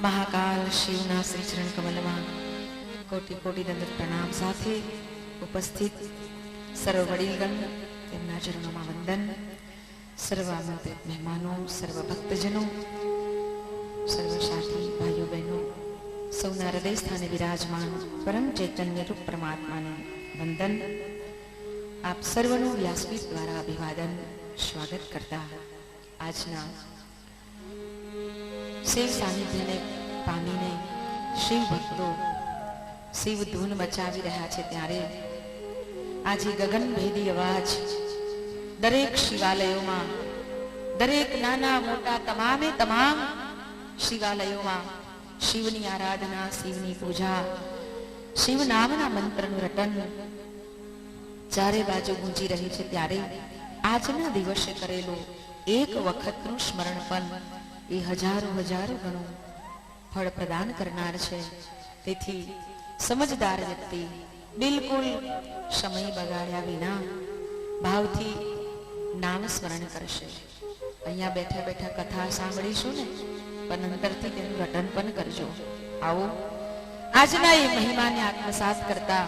મહાકાલ શિવના શ્રી ચરણ કમલમાં કોટી કોટી દંડ પ્રણામ સાથે ઉપસ્થિત સર્વ વડીલગણ, તેમના ચરણોમાં વંદન, સર્વ આમંત્રિત મહેમાનો, સર્વ ભક્તજનો, સર્વ સાથી ભાઈઓ બહેનો, સૌના હૃદય સ્થાને વિરાજમાન પરમ ચૈતન્ય રૂપ પરમાત્માને વંદન. આપ સર્વનું વ્યાસપીઠ દ્વારા અભિવાદન સ્વાગત કરતા આજના શિવ સાનિધ્યને પામીને શિવ ભક્તો શિવ ધૂન મચાવી રહ્યા છે, ત્યારે આજે ગગનભેદી અવાજ દરેક શિવાલયોમાં, દરેક નાના મોટા તમામે તમામ શિવાલયોમાં શિવની આરાધના, શિવની પૂજા, શિવ નામના મંત્રનું રટન ચારે બાજુ ગુંજી રહી છે. ત્યારે આજના દિવસે કરેલું એક વખતનું સ્મરણ પણ એ હજારો હજારો ગણું ફળ પ્રદાન કરનાર છે. તેથી સમજદાર વ્યક્તિ બિલકુલ સમય બગાડ્યા વિના ભાવથી નામ સ્મરણ કરશે. અહીંયા બેઠા બેઠા કથા સાંભળીશું ને, પણ અંતરથી તેનું રટન પણ કરજો. આવો આજના એ મહિમાને આત્મસાત કરતા,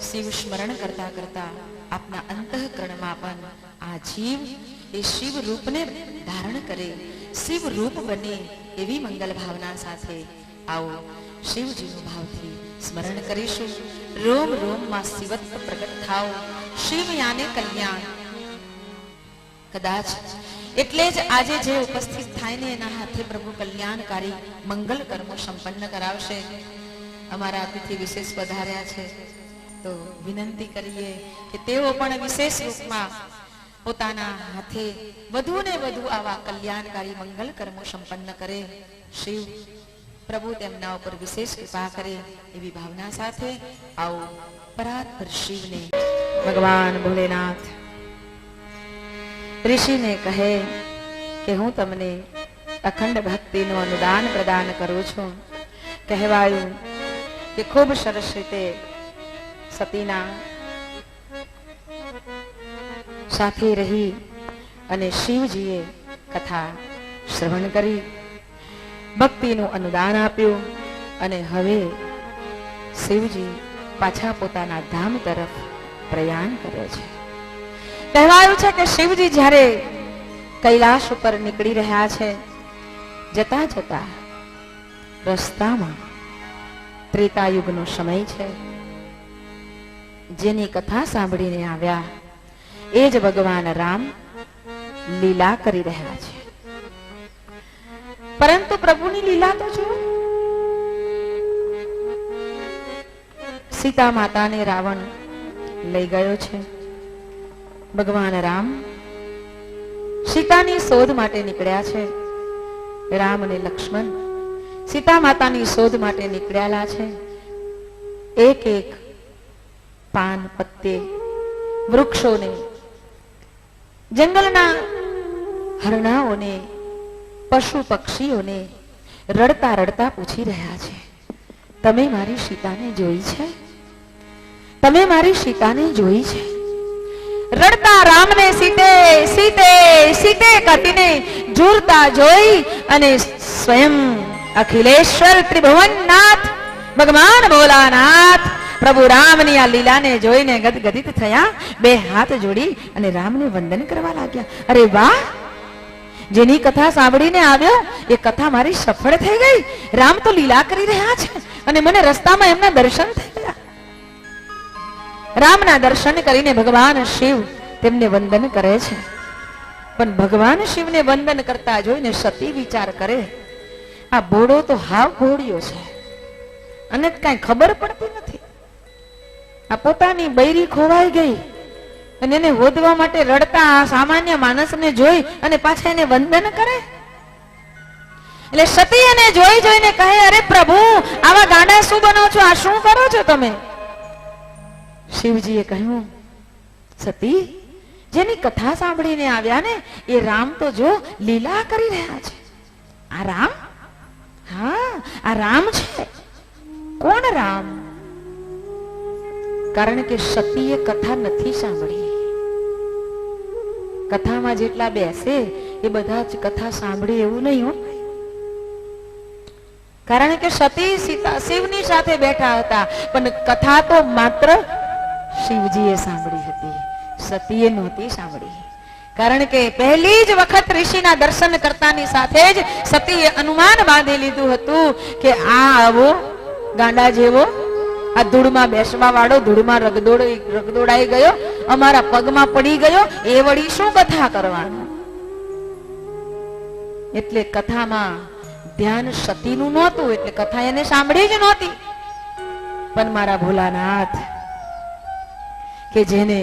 શિવ સ્મરણ કરતા કરતા આપના અંતઃકરણમાં પણ આ જીવ એ શિવ રૂપને ધારણ કરે, શિવ રૂપ બને, એવી મંગલ ભાવના સાથે આવો શિવજીનું ભાવથી સ્મરણ કરીશું. રોમ રોમમાં શિવત્વ પ્રગટ થાવ, શિવ યાને કલ્યાણ. કદાચ એટલે જ આજે જે ઉપસ્થિત થાય ને એના હાથે પ્રભુ કલ્યાણકારી મંગલ કર્મો સંપન્ન કરાવશે. અમારા અતિથિ વિશેષ પધાર્યા છે, તો વિનંતી કરીએ કે તેઓ પણ વિશેષ રૂપમાં પોતાના હાથે વધુ ને વધુ આવા કલ્યાણકારી મંગલ કર્મો સંપન્ન કરે. શિવ પ્રભુ તેમના ઉપર વિશેષ કૃપા કરે, એવી ભાવના સાથે આવો પરાત્પર શિવને ભગવાન ભોલેનાથ ઋષિને કહે કે હું તમને અખંડ ભક્તિનું અનુદાન પ્રદાન કરું છું. કહેવાયું કે ખૂબ સરસ રીતે સતીના સાથે રહી અને શિવજીએ કથા શ્રવણ કરી, ભક્તિનું અનુદાન આપ્યું, અને હવે શિવજી પાછા પોતાના ધામ તરફ પ્રયાણ કરે છે. કહેવાયું છે કે શિવજી જ્યારે કૈલાશ ઉપર નીકળી રહ્યા છે, જતા જતા રસ્તામાં ત્રેતાયુગનો સમય છે. જેની કથા સાંભળીને આવ્યા એ જ ભગવાન રામ લીલા કરી રહ્યા છે. પરંતુ પ્રભુની લીલા તો જુઓ, સીતા માતાને રાવણ લઈ ગયો છે. ભગવાન રામ સીતાની શોધ માટે નીકળ્યા છે. રામ અને લક્ષ્મણ સીતા માતાની શોધ માટે નીકળ્યા છે. એક એક પાન પત્તે વૃક્ષોને, જંગલના હરણાઓને, પશુ પક્ષીઓને રડતા રડતા પૂછી રહ્યા છે, તમે મારી સીતાને જોઈ છે? તમે મારી સીતાને જોઈ છે? રડતા રામને સીતે સીતે સીતે કટીને ઝૂરતા જોઈ અને સ્વયં અખિલેશ્વર ત્રિભુવનનાથ ભગવાન ભોલાનાથ પ્રભુ રામની આ લીલાને જોઈને ગદગદિત થયા. બે હાથ જોડી અને રામને વંદન કરવા લાગ્યા. અરે વાહ, જેની કથા સાંભળીને આવ્યો એ કથા મારી સફળ થઈ ગઈ. રામ તો લીલા કરી રહ્યા છે અને મને રસ્તામાં એમના દર્શન થઈ ગયા. રામના દર્શન કરીને ભગવાન શિવ તેમને વંદન કરે છે. પણ ભગવાન શિવને વંદન કરતા જોઈને સતી વિચાર કરે, આ ભોળો તો હાવ ભોળિયો છે અને કઈ ખબર પડતી નથી. આ પોતાની બૈરી ખોવાઈ ગઈ અને એને હોદવા માટે રડતા આ સામાન્ય માણસને જોઈ અને પાછા એને વંદન કરે. એટલે સતી એને જોઈ જોઈને કહે, અરે પ્રભુ, આવા ગાંડા શું બનો છો? આ શું કરો છો તમે? શિવજીએ કહ્યું, સતી, જેની કથા સાંભળીને આવ્યા ને એ રામ તો જો લીલા કરી રહ્યા છે. આ રામ? હા, આ રામ છે. કોણ રામ? કારણ કે સતીએ કથા નથી સાંભળી. કથામાં જેટલા બેસે એ બધા જ કથા સાંભળે એવું નહીં હો. કારણ કે સતી સીતા શિવની સાથે બેઠા હતા, પણ કથા તો માત્ર શિવજીએ સાંભળી હતી, સતીએ નહોતી સાંભળી. કારણ કે પહેલી જ વખત ઋષિના દર્શન કરતાની સાથે જ સતીએ અનુમાન બાંધી લીધું હતું કે આ આવો ગાંડા જેવો, આ ધૂળમાં બેસવા વાળો ધૂળમાં રગદોડાઈ ગયો, અમારા પગમાં પડી ગયો, એ વળી શું કથા કરવાનું. એટલે કથામાં ધ્યાન સતીનું નહોતું, એટલે કથા એને સાંભળી જ નહોતી. પણ મારા ભોલાનાથ કે જેને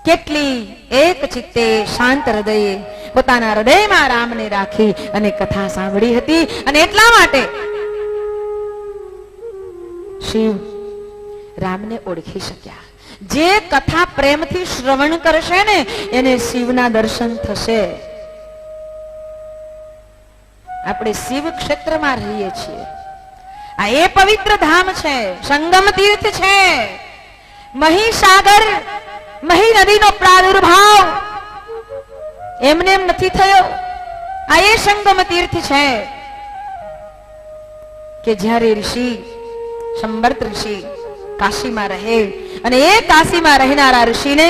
કેટલી એક ચિત્તે શાંત હૃદયે પોતાના હૃદયમાં રામને રાખી અને કથા સાંભળી હતી, અને એટલા માટે શિવ રામને ઓળખી શક્યા. જે કથા પ્રેમથી શ્રવણ કરશે ને એને શિવના દર્શન થશે. આપણે શિવ ક્ષેત્રમાં રહીએ છીએ. આ એ પવિત્ર ધામ છે, સંગમ તીર્થ છે. મહીસાગર, મહી નદીનો પ્રાદુર્ભાવ એમને એમ નથી થયો. આ એ સંગમ તીર્થ છે કે જ્યારે ઋષિ સંબર્ત ઋષિ કાશીમાં રહે, અને એ કાશીમાં રહેનારા ઋષિને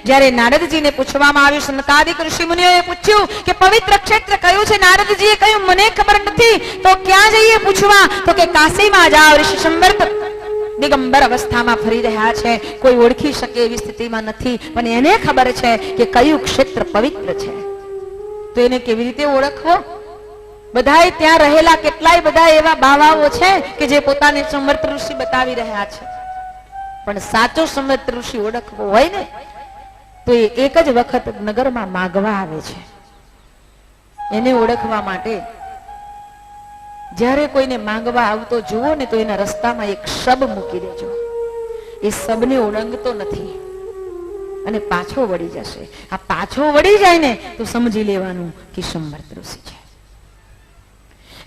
જ્યારે નારદજીને પૂછવામાં આવ્યું, સનકાદિક ઋષિ મુનિઓએ પૂછ્યું કે પવિત્ર ક્ષેત્ર કયું છે? નારદજીએ કહ્યું મને ખબર નથી. તો ક્યાં જઈએ પૂછવા? તો કે કાશીમાં જાઓ. ઋષિ સંબર્ત દિગંબર અવસ્થામાં ફરી રહ્યા છે, કોઈ ઓળખી શકે એવી સ્થિતિમાં નથી, પણ એને ખબર છે કે કયું ક્ષેત્ર પવિત્ર છે. તો એને કેવી રીતે ઓળખવો? બધાય ત્યાં રહેલા કેટલાય બધા એવા બાવાઓ છે કે જે પોતાને સંવર્ત ઋષિ બતાવી રહ્યા છે, પણ સાચો સંવર્ત ઋષિ ઓળખવો હોય ને તો એ એક જ વખત નગરમાં માગવા આવે છે. એને ઓળખવા માટે જ્યારે કોઈને માંગવા આવતો જુઓ ને તો એના રસ્તામાં એક શબ મૂકી દેજો. એ શબને ઓળંગતો નથી અને પાછો વળી જશે. આ પાછો વળી જાય ને તો સમજી લેવાનું કે સંવર્ત ઋષિ છે.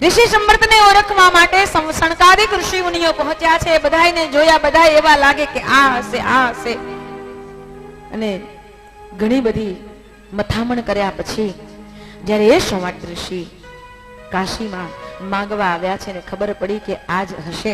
ઋષિ સંવર્તને ઓળખવા માટે સનકાદિક ઋષિ મુનિઓ પહોંચ્યા છે. બધાને જોયા, બધા એવા લાગે કે આ હશે, આ હશે. અને ઘણી બધી મથામણ કર્યા પછી જ્યારે એ સંવર્ત ઋષિ કાશીમાં માંગવા આવ્યા છે ને ખબર પડી કે આજ હશે,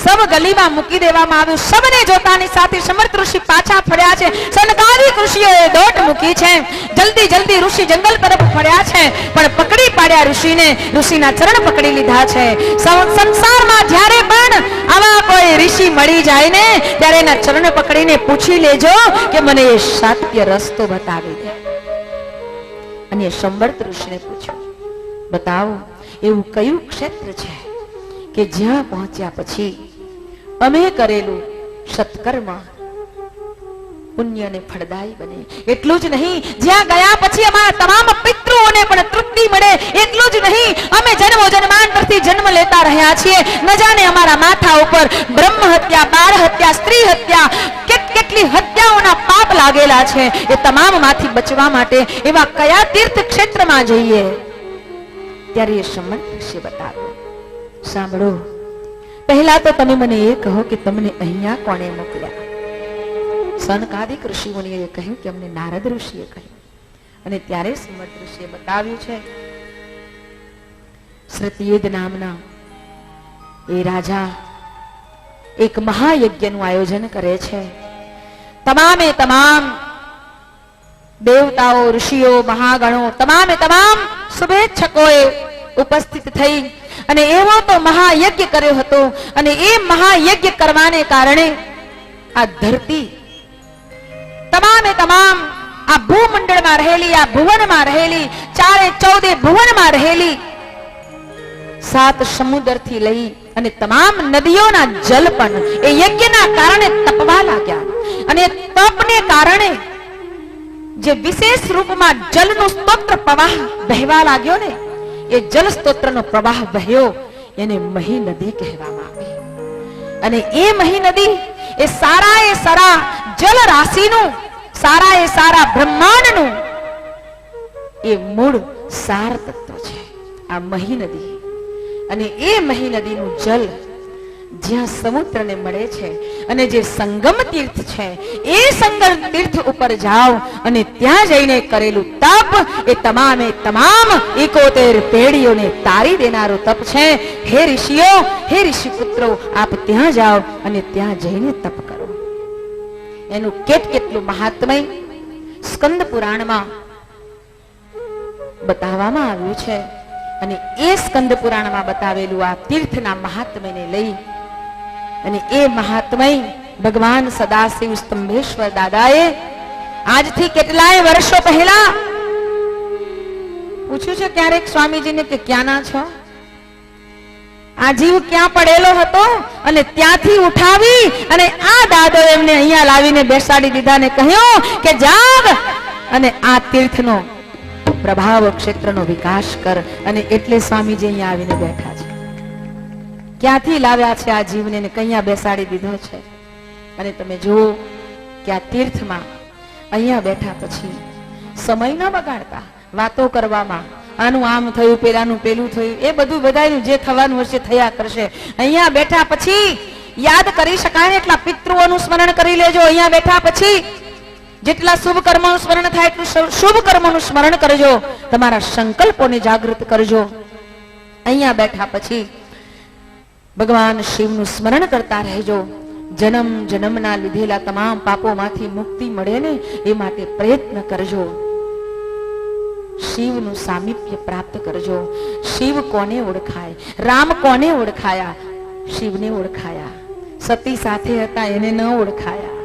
સબ ગલીમાં મૂકી દેવામાં આવ્યું. સબને જોતાની સાથે સમર્થ ઋષિ પાછા ફર્યા છે. સનકાદિક ઋષિઓએ દોટ મૂકી છે. જલ્દી જલ્દી ઋષિ જંગલ તરફ ફર્યા છે, પણ પકડી પાડ્યા ઋષિને. ઋષિના ચરણ પકડી લીધા છે. સંસારમાં જ્યારે પણ આવા કોઈ ઋષિ મળી જાય ને ત્યારે એના ચરણ પકડીને પૂછી લેજો કે મને એ સત્ય રસ્તો બતાવી દે. અને સંવર્ત ઋષિને પૂછ્યું, બતાવો એવું કયું ક્ષેત્ર છે કે જ્યાં પહોંચ્યા પછી અમે કરેલું સત્કર્મ પુણ્યને ફળદાયી બને. એટલું જ નહીં, જ્યાં ગયા પછી અમારા તમામ પિતૃઓને પણ તૃપ્તિ મળે. એટલું જ નહીં, અમે જન્મો જન્માંતરથી જન્મ લેતા રહ્યા છીએ. ન જાણે અમારા માથા ઉપર બ્રહ્મ હત્યા, બાળ હત્યા, સ્ત્રી હત્યા, કેટલી હત્યાઓના પાપ લાગેલા છે. એ તમામ માંથી બચવા માટે એવા કયા તીર્થ ક્ષેત્રમાં જઈએ? ત્યારે એ સંવર્ત ઋષિએ બતાવ્યું. સાંભળો, પહેલા તો તમે મને એ કહો કે તમને અહીંયા કોણે મોકલ્યા? સનકાદિક ઋષિ મુનિએ કહ્યું કે અમને નારદ ઋષિએ કહ્યું. અને ત્યારે સંવર્ત ઋષિએ બતાવ્યું છે, સત્યવેદ નામના એ રાજા એક મહાયજ્ઞનું આયોજન કરે છે. તમામે તમામ દેવતાઓ, ઋષિઓ, મહાગણો, તમામે તમામ શુભેચ્છકોએ ઉપસ્થિત થઈ અને એવો તો મહાયજ્ઞ કર્યો હતો. અને એ મહાયજ્ઞ કરવાને કારણે આ ધરતી, તમામે તમામ આ ભૂમંડળમાં રહેલી, આ ભુવનમાં રહેલી, 14 ભુવનમાં રહેલી 7 સમુદ્રથી લઈ અને તમામ નદીઓના જલ પણ એ યજ્ઞના કારણે તપવા લાગ્યા. અને તપને કારણે જે વિશેષ રૂપમાં જલનો સ્તોત્ર પ્રવાહ વહેવા લાગ્યો ને, એ જલ સ્તોત્રનો પ્રવાહ વહ્યો, એને મહી નદી કહેવામાં આવે. અને એ મહી નદી એ સારા જલ રાશિનું, સારા બ્રહ્માંડનું એ મૂળ સાર તત્વ છે આ મહી નદી. અને એ મહી નદીનું જલ જ્યાં સમુદ્રને મળે છે અને જે સંગમ તીર્થ છે એ સંગમ તીર્થ ઉપર જાઓ અને ત્યાં જઈને કરેલું તપ એ તમામ 71 પેઢીઓને તારી દેનારું તપ છે. હે ઋષિઓ, હે ઋષિ પુત્રો, આપ ત્યાં જાઓ અને ત્યાં જઈને તપ કરો. એનું કેટલું મહાત્મય સ્કંદ પુરાણમાં બતાવવામાં આવ્યું છે. અને એ સ્કંદ પુરાણમાં બતાવેલું આ તીર્થના મહાત્મ્યને લઈ અને એ મહાત્મય ભગવાન સદાશિવ સ્તંભેશ્વર દાદાએ આજથી કેટલાય વર્ષો પહેલા પૂછ્યું છે ક્યારેક સ્વામીજીને કે ક્યાંના છો? આ જીવ ક્યાં પડેલો હતો અને ત્યાંથી ઉઠાવી અને આ દાદો એમને અહીંયા લાવીને બેસાડી દીધા ને કહ્યું કે જાગ અને આ તીર્થનો પ્રભાવ ક્ષેત્રનો વિકાસ કર. અને એટલે સ્વામીજી અહીંયા આવીને બેઠા છે. ક્યાંથી લાવ્યા છે આ જીવને ને કયા બેસાડી દીધો છે. અને તમે જુઓ કે આ તીર્થમાં અહીંયા બેઠા પછી સમય ન બગાડતા વાતો કરવામાં, આનું આમ થયું, પેલાનું પેલું થયું, એ બધું બધાનું જે થવાનું હશે થયા કરશે. અહીંયા બેઠા પછી યાદ કરી શકાય એટલા પિતૃઓનું સ્મરણ કરી લેજો. અહીંયા બેઠા પછી જેટલા શુભ કર્મોનું સ્મરણ થાય એટલું શુભ કર્મોનું સ્મરણ કરજો. તમારા સંકલ્પોને જાગૃત કરજો. અહીંયા બેઠા પછી ભગવાન શિવનું સ્મરણ કરતા રહેજો. જન્મ જન્મના લીધેલા તમામ પાપોમાંથી મુક્તિ મળે ને એ માટે પ્રયત્ન કરજો. શિવનું સામીપ્ય પ્રાપ્ત કરજો. શિવ કોને ઓળખાય? રામ કોને ઓળખાયા? શિવને ઓળખાયા. સતી સાથે હતા એને ન ઓળખાયા.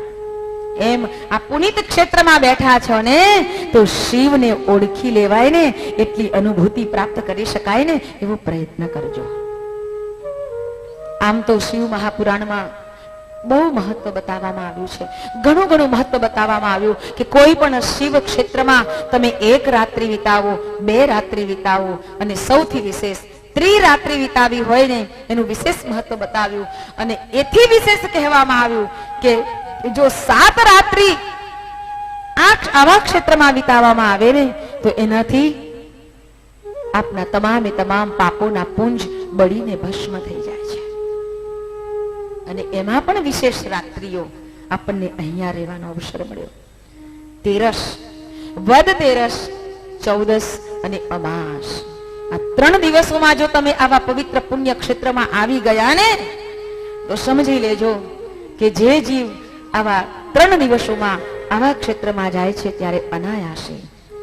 એમ આ પુનિત ક્ષેત્રમાં બેઠા છો ને તો શિવને ઓળખી લેવાય ને એટલી અનુભૂતિ પ્રાપ્ત કરી શકાય ને એવો પ્રયત્ન કરજો. આમ તો શિવ મહાપુરાણમાં બહુ મહત્વ બતાવવામાં આવ્યું છે. ઘણું મહત્વ બતાવવામાં આવ્યું કે કોઈ પણ શિવ ક્ષેત્રમાં તમે 1 રાત્રિ વિતાવો, 2 રાત્રિ વિતાવો અને સૌથી વિશેષ 3 રાત્રિ વિતાવી હોય ને એનું વિશેષ મહત્વ બતાવ્યું. અને એથી વિશેષ કહેવામાં આવ્યું કે જો 7 રાત્રિ આવા ક્ષેત્રમાં વિતાવવામાં આવે ને તો એનાથી આપના તમામ પાપોના પુંજ બળીને ભસ્મ થઈ જાય છે. અને એમાં પણ વિશેષ રાત્રિઓ આપણને અહીંયા રહેવાનો અવસર મળ્યો. 13 વદ 13, 14 અને અમાસ. આ 3 દિવસોમાં જો તમે આવા પવિત્ર પુણ્ય ક્ષેત્રમાં આવી ગયા ને તો સમજી લેજો કે જે જીવ આવા 3 દિવસોમાં આવા ક્ષેત્રમાં જાય છે ત્યારે અનાયાસે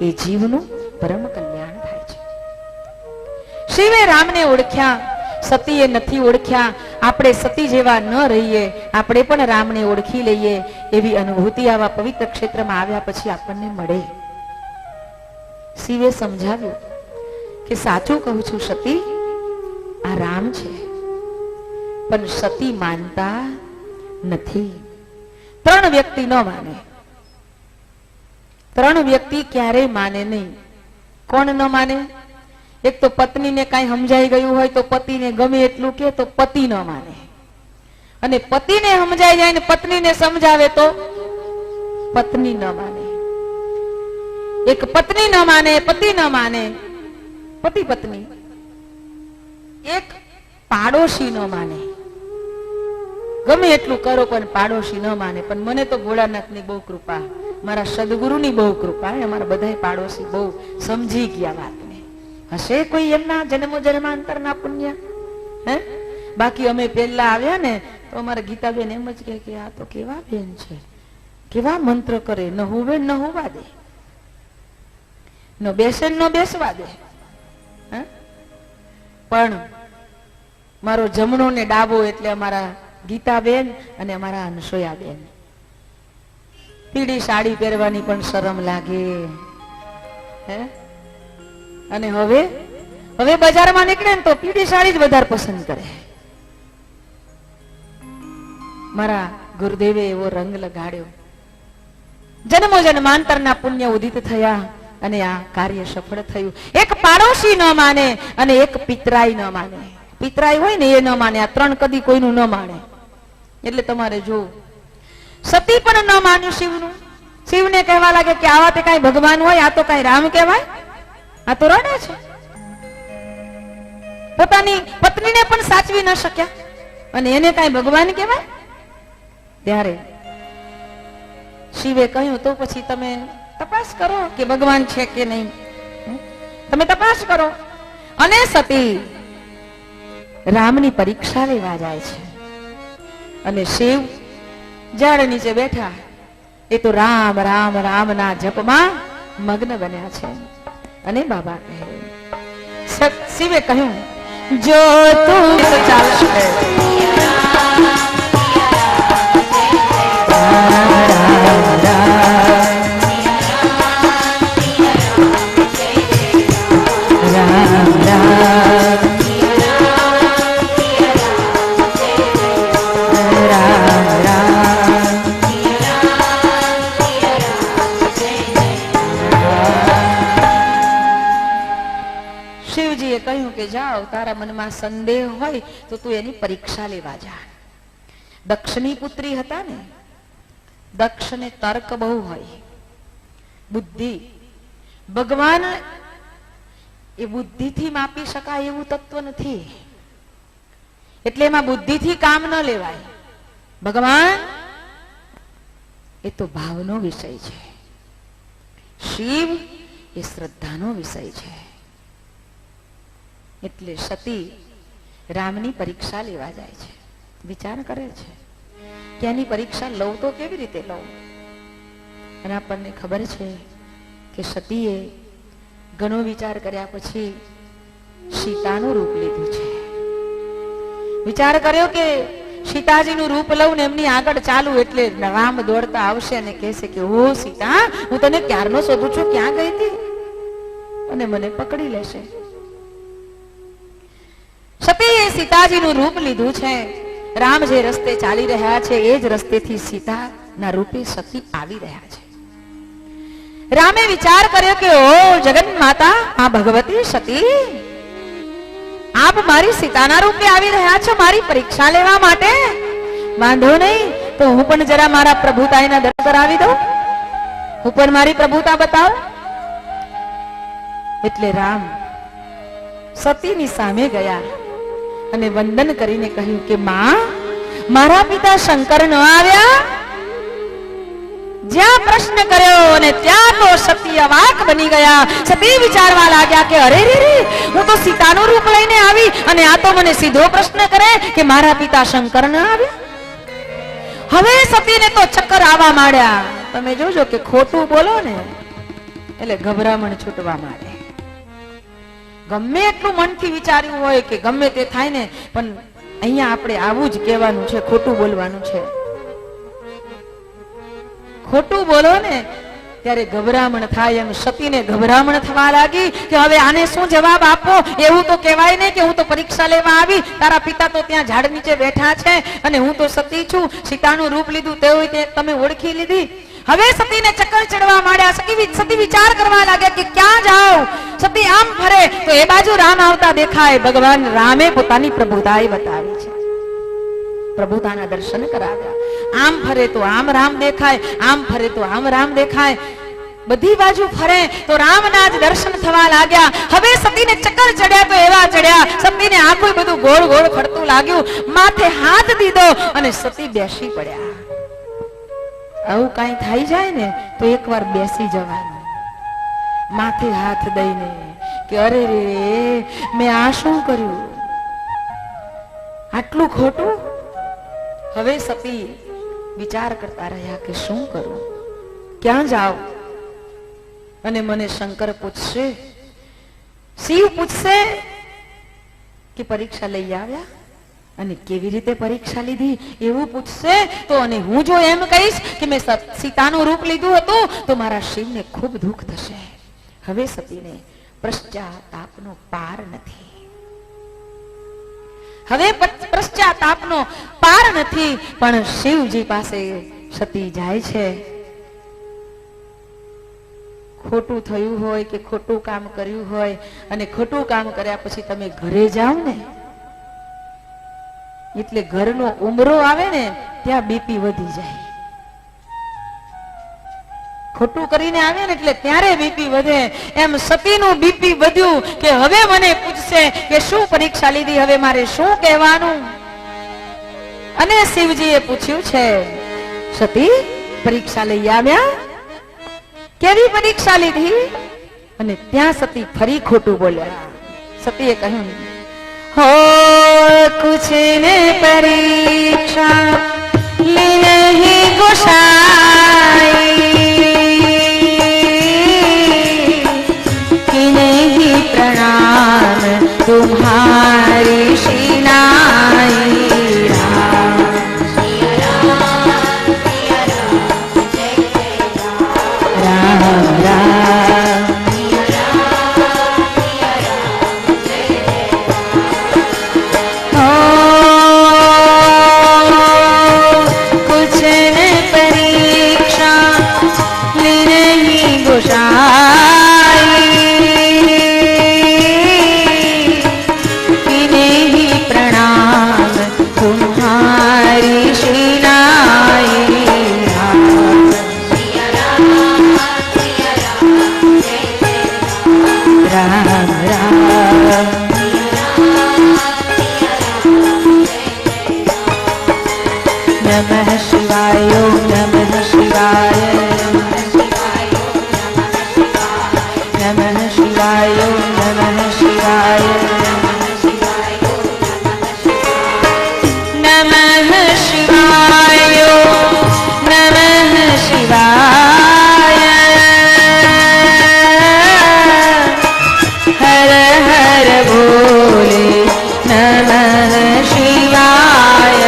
એ જીવનું પરમ કલ્યાણ થાય છે. શિવે રામને ઓળખ્યા, સતીએ નથી ઓળખ્યા. આપણે સતી જેવા ન રહીએ, આપણે પણ રામને ઓળખી લઈએ એવી અનુભૂતિ આવા પવિત્ર ક્ષેત્રમાં આવ્યા પછી આપણને મળે. શિવે સમજાવ્યું કે સાચું કહું છું સતી, આ રામ છે પણ સતી માનતા નથી. 3 વ્યક્તિ ન માને. 3 વ્યક્તિ ક્યારેય માને નહીં. કોણ ન માને? એક તો પત્નીને કઈ સમજાઈ ગયું હોય તો પતિને ગમે એટલું કે તો પતિ ન માને. અને પતિને સમજાઈ જાય ને પત્નીને સમજાવે તો પત્ની ન માને. એક પત્ની ન માને, પતિ ન માને, પતિ પત્ની. એક પાડોશી ન માને. ગમે એટલું કરો પણ પાડોશી ન માને. પણ મને તો ભોળાનાથની બહુ કૃપા, મારા સદગુરુની બહુ કૃપા, અમારા બધા પાડોશી બહુ સમજી ગયા વાતને. હશે કોઈ એમના જન્મો જન્માંતરના પુણ્ય? હે? બાકી અમે પહેલા આવ્યા ને તો અમારા ગીતાબેન એમ જ કે આ તો કેવા બેન છે, કેવા મંત્ર કરે, ન હોવે ન હોવા દે, ન બેસે ન બેસવા દે. પણ મારો જમણો ને ડાબો એટલે અમારા ગીતાબેન અને અમારા અનસોયાબેન. પીળી સાડી પહેરવાની પણ શરમ લાગે. હે? અને હવે બજારમાં નીકળે ને તો પીળી સાડી જ વધારે પસંદ કરે. મારા ગુરુદેવે એવો રંગ લગાડ્યો. જન્મો જન્માંતરના પુણ્ય ઉદિત થયા અને આ કાર્ય સફળ થયું. એક પાડોશી ન માને અને એક પિતરાઈ ન માને. પિતરાઈ હોય ને એ ન માને. આ 3 કદી કોઈનું ન માને. એટલે તમારે જો સતી પણ ન માન્યું શિવનું. શિવને કહેવા લાગે કે આવા તે કઈ ભગવાન હોય, આ તો કઈ રામ કહેવાય, આ તો રડે છે. પોતાની પત્નીને પણ સાચવી ન શક્યા. અને એને કાંઈ ભગવાન કહેવાય? ત્યારે શિવે કહ્યું તો પછી તમે તપાસ કરો કે ભગવાન છે કે નહીં. તમે તપાસ કરો. અને સતી રામની પરીક્ષા લેવા જાય છે અને શિવ ઝાડ નીચે બેઠા એ તો રામ રામ રામના જપમાં મગ્ન બન્યા છે. અને બાબા કહે, શિવે કહ્યું જો તું ચાલશે જાઓ, તારા મનમાં સંદેહ હોય તો તું એની પરીક્ષા લેવા જા. દક્ષની પુત્રી હતા ને, દક્ષને તર્ક બહુ હોય, બુદ્ધિ. ભગવાન એ બુદ્ધિથી માપી શકાય એવું તત્વ નથી, એટલે એમાં બુદ્ધિથી કામ ન લેવાય. ભગવાન એ તો ભાવનો વિષય છે, શિવ એ શ્રદ્ધાનો વિષય છે. એટલે સતી રામની પરીક્ષા લેવા જાય છે. વિચાર કરે છે કે એની પરીક્ષા લઉં તો કેવી રીતે લઉં. અને આપણને ખબર છે કે સતીએ ઘણો વિચાર કર્યા પછી સીતાનું રૂપ લીધું છે. વિચાર કર્યો કે સીતાજીનું રૂપ લઉં ને એમની આગળ ચાલુ એટલે રામ દોડતા આવશે અને કહેશે કે ઓ સીતા, હું તને ક્યારનો શોધું છું, ક્યાં ગઈ હતી, અને મને પકડી લેશે. સતીએ સીતાજીનું રૂપ લીધું છે. રામ જે રસ્તે ચાલી રહ્યા છે એ જ રસ્તેથી સીતાના રૂપે સતી આવી રહ્યા છે. રામે વિચાર કર્યો કે ઓ જગન માતા, આ ભગવતી સતી, આપ મારી સીતાના રૂપે આવી રહ્યા છો મારી પરીક્ષા લેવા માટે. વાંધો નહીં, તો હું પણ જરા મારા પ્રભુતાના દર્શન કરાવી દઉં, હું પણ મારી પ્રભુતા બતાવ. એટલે રામ સતીની સામે ગયા અને વંદન કરીને કહ્યું કે માં, મારા પિતા શંકર ન આવ્યા? જ્યાં પ્રશ્ન કર્યો અને ત્યાં તો સતી અવાક બની ગયા. સતી વિચારવા લાગ્યા કે અરે રે રે, હું તો સીતાનું રૂપ લઈને આવી અને આ તો મને સીધો પ્રશ્ન કરે કે મારા પિતા શંકર ન આવ્યા. હવે સતીને તો ચક્કર આવવા માંડ્યા. તમે જોજો કે ખોટું બોલો ને એટલે ગભરામણ છૂટવા માંડે. ગમે એટલું મનથી વિચાર્યું હોય કે ગમે તે થાય ને, પણ અહીંયા આપણે આવું જ કહેવાનું છે, ખોટું બોલવાનું છે. ખોટું બોલો ને ત્યારે ગભરામણ થાય. એમ સતીને ગભરામણ થવા લાગી કે હવે આને શું જવાબ આપો. એવું તો કહેવાય નહીં કે હું તો પરીક્ષા લેવા આવી, તારા પિતા તો ત્યાં ઝાડ નીચે બેઠા છે અને હું તો સતી છું, સીતાનું રૂપ લીધું તેવું તમે ઓળખી લીધી. હવે સતીને ચક્કર ચડવા માંડ્યા. સતી વિચાર કરવા લાગ્યા કે ક્યાં જાઉં. સતી આમ ફરે તો એ બાજુ રામ આવતા દેખાય. ભગવાન રામે પોતાની પ્રભુતાઈ બતાવી છે, પ્રભુતાના દર્શન કરાવ્યા. આમ ફરે તો આમ રામ દેખાય, આમ ફરે તો આમ રામ દેખાય. બધી બાજુ ફરે તો રામના જ દર્શન થવા લાગ્યા. હવે સતીને ચક્કર ચડ્યા તો એવા ચડ્યા, સતીને આખું બધું ગોળ ગોળ ફરતું લાગ્યું. માથે હાથ દીધો અને સતી બેસી પડ્યા. આવું કઈ થઈ જાય ને તો એકવાર બેસી જવાનું, માથે હાથ દઈને કે અરે રે, મેં આ શું કર્યું, આટલું ખોટું. હવે સતી વિચાર કરતા રહ્યા કે શું કરું, ક્યાં જાવ. અને મને શંકર પૂછશે, શિવ પૂછશે કે પરીક્ષા લઈ આવ્યા અને કેવી રીતે પરીક્ષા લીધી એવું પૂછશે તો, અને હું જો એમ કહીશ કે મેં સીતાનું રૂપ લીધું હતું તો મારા શિવને ખૂબ દુઃખ થશે. હવે સતીને પશ્ચાતાપનો પાર નથી. હવે પશ્ચાતાપનો પાર નથી. પણ શિવજી પાસે સતી જાય છે. ખોટું થયું હોય કે ખોટું કામ કર્યું હોય અને ખોટું કામ કર્યા પછી તમે ઘરે જાઓ ને એટલે ઘરનો ઉમરો આવે ને ત્યાં બીપી વધી જાય. ખોટું કરીને આવે ને એટલે ત્યારે બીપી વધે. એમ સતીનું બીપી વધ્યું કે હવે મને પૂછશે કે શું પરીક્ષા લીધી, હવે મારે શું કહેવાનું. અને શિવજીએ પૂછ્યું છે, સતી પરીક્ષા લઈ આવ્યા? કેવી પરીક્ષા લીધી? અને ત્યાં સતી ફરી ખોટું બોલ્યા. સતીએ કહ્યું, हो कुछ ने परीक्षा ली नहीं गोसाई, कि नहीं प्रणाम तुम्हारी शिनाई. राम राम नमः शिवाय नमः शिवाय नमः शिवाय नमः शिवाय नमः शिवाय नमः शिवाय हर हर भोले नमः शिवाय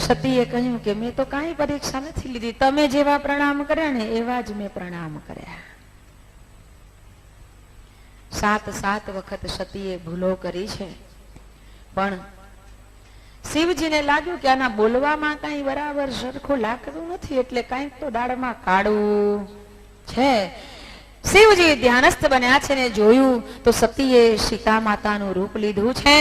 સતીએ કહ્યું કે મેં તો કાંઈ પરીક્ષા નથી લીધી, તમે જેવા પ્રણામ કર્યા ને એવા જ મેં પ્રણામ કર્યા. 7 વખત સતીએ ભૂલો કરી છે, પણ શિવજીને લાગ્યું કે આના બોલવામાં કઈ બરાબર સરખું લાગતું નથી, એટલે કઈક તો દાળમાં કાઢવું છે. શિવજી ધ્યાનસ્થ બન્યા છે ને જોયું તો સતીએ સીતા માતાનું રૂપ લીધું છે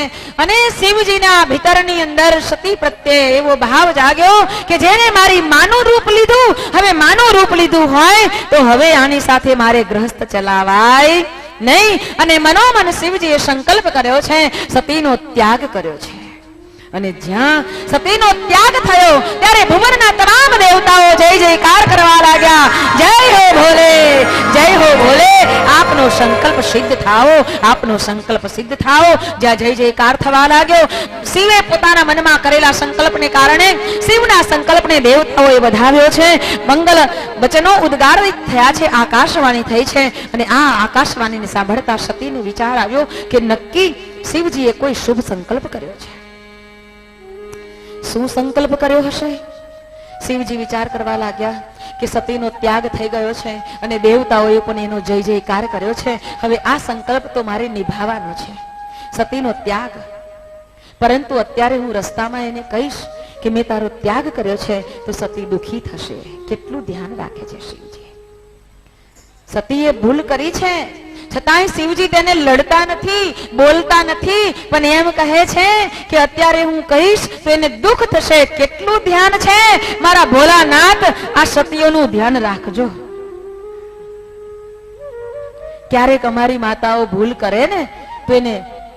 અને શિવજીના ભીતરની અંદર સતી પ્રત્યે એવો ભાવ જાગ્યો કે જેને મારી માનું રૂપ લીધું, હવે માનું રૂપ લીધું હોય તો હવે આની સાથે મારે ગ્રહસ્થ ચલાવાય નહીં. અને મનોમન શિવજીએ સંકલ્પ કર્યો છે, સતીનો ત્યાગ કર્યો છે. અને જ્યાં સતીનો ત્યાગ થયો ત્યારે ભુવનના તમામ દેવતાઓ જય જયકાર કરવા લાગ્યા. જય હો ભોલે, જય હો ભોલે, આપનો સંકલ્પ સિદ્ધ થાઓ, આપનો સંકલ્પ સિદ્ધ થાઓ. જ્યાં જય જયકાર થવા લાગ્યો, શિવે પોતાના મનમાં કરેલા સંકલ્પને કારણે શિવના સંકલ્પને દેવતાઓએ વધાવ્યો છે. મંગલ વચનો ઉદ્ગારિત થયા છે, આકાશવાણી થઈ છે. અને આ આકાશવાણીને સાંભળતા સતીને વિચાર આવ્યો કે નક્કી શિવજીએ કોઈ શુભ સંકલ્પ કર્યો છે. શું સંકલ્પ કર્યો હશે? શિવજી વિચાર કરવા લાગ્યા કે સતીનો ત્યાગ થઈ ગયો છે અને દેવતાઓએ પણ એનો જય જયકાર કર્યો છે. હવે આ સંકલ્પ તો મારે નિભાવવાનો છે, સતીનો ત્યાગ. પરંતુ અત્યારે હું રસ્તામાં એને કહીશ કે મેં તારો ત્યાગ કર્યો છે તો સતી દુખી થશે. કેટલું ધ્યાન રાખે છે શિવજી. સતીએ ભૂલ કરી છે છતાંય શિવજી તેને લડતા નથી, બોલતા નથી, પણ એમ કહે છે કે અત્યારે હું કહીશ તો એને દુઃખ થશે. કેટલું ધ્યાન છે મારા ભોલાનાથ, આ સતીઓનું ધ્યાન રાખજો. ક્યારેક અમારી માતાઓ ભૂલ કરે ને તો એને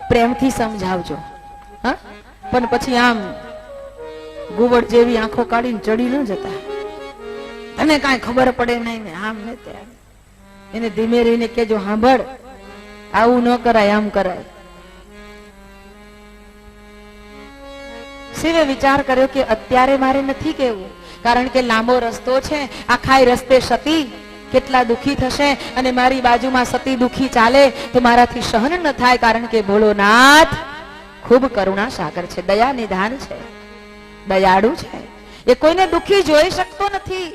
પ્રેમથી સમજાવજો, હા, પણ પછી આમ ગુવડ જેવી આંખો કાઢીને ચડી ન જતા. તને કાંઈ ખબર પડે નહીં ને આમ ને તેમ. એને ધીમે રહીને કેજો, સાંભળ, આવું ન કરાય, આમ કરાય. શિવે વિચાર કર્યો કે અત્યારે મારે નથી કેવું, કારણ કે લાંબો રસ્તો છે. આખા રસ્તે સતી કેટલા દુખી થશે અને મારી બાજુમાં સતી દુખી ચાલે તો મારાથી સહન ન થાય, કારણ કે ભોળોનાથ ખૂબ કરુણા સાગર છે, દયા નિધાન છે, દયાળુ છે. એ કોઈને દુખી જોઈ શકતો નથી.